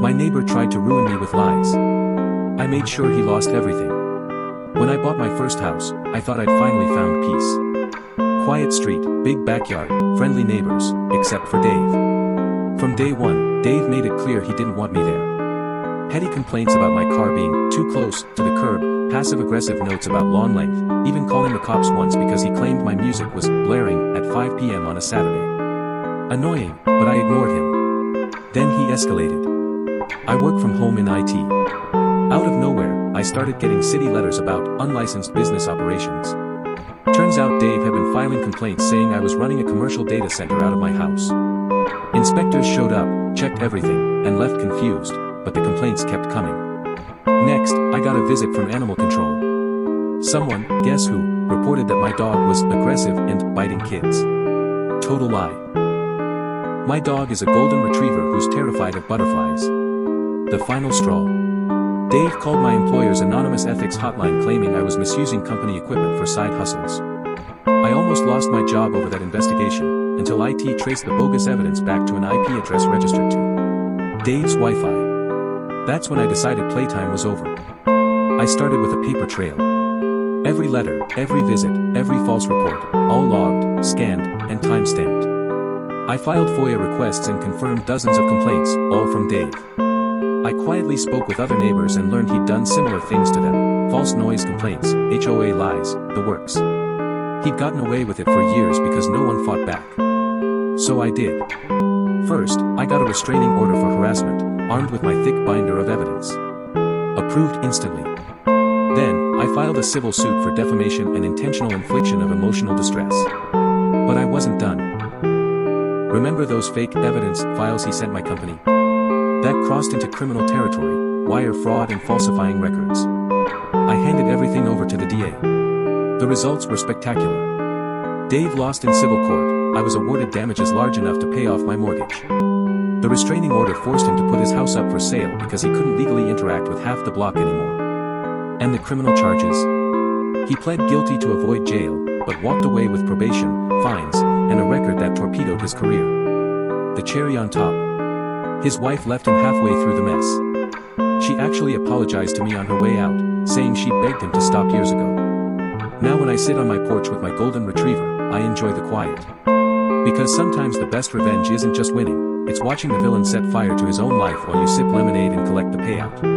My neighbor tried to ruin me with lies. I made sure he lost everything. When I bought my first house, I thought I'd finally found peace. Quiet street, big backyard, friendly neighbors, except for Dave. From day one, Dave made it clear he didn't want me there. Petty complaints about my car being too close to the curb, passive-aggressive notes about lawn length, even calling the cops once because he claimed my music was blaring at 5 p.m. on a Saturday. Annoying, but I ignored him. Then he escalated. I work from home in IT. Out of nowhere, I started getting city letters about unlicensed business operations. Turns out Dave had been filing complaints saying I was running a commercial data center out of my house. Inspectors showed up, checked everything, and left confused, but the complaints kept coming. Next, I got a visit from animal control. Someone, guess who, reported that my dog was aggressive and biting kids. Total lie. My dog is a golden retriever who's terrified of butterflies. The final straw. Dave called my employer's anonymous ethics hotline claiming I was misusing company equipment for side hustles. I almost lost my job over that investigation, until IT traced the bogus evidence back to an IP address registered to Dave's Wi-Fi. That's when I decided playtime was over. I started with a paper trail. Every letter, every visit, every false report, all logged, scanned, and time-stamped. I filed FOIA requests and confirmed dozens of complaints, all from Dave. I quietly spoke with other neighbors and learned he'd done similar things to them, false noise complaints, HOA lies, the works. He'd gotten away with it for years because no one fought back. So I did. First, I got a restraining order for harassment, armed with my thick binder of evidence. Approved instantly. Then, I filed a civil suit for defamation and intentional infliction of emotional distress. But I wasn't done. Remember those fake evidence files he sent my company? That crossed into criminal territory, wire fraud and falsifying records. I handed everything over to the DA. The results were spectacular. Dave lost in civil court. I was awarded damages large enough to pay off my mortgage. The restraining order forced him to put his house up for sale because he couldn't legally interact with half the block anymore. And the criminal charges? He pled guilty to avoid jail, but walked away with probation, fines, and a record that torpedoed his career. The cherry on top. His wife left him halfway through the mess. She actually apologized to me on her way out, saying she begged him to stop years ago. Now when I sit on my porch with my golden retriever, I enjoy the quiet. Because sometimes the best revenge isn't just winning, it's watching the villain set fire to his own life while you sip lemonade and collect the payout.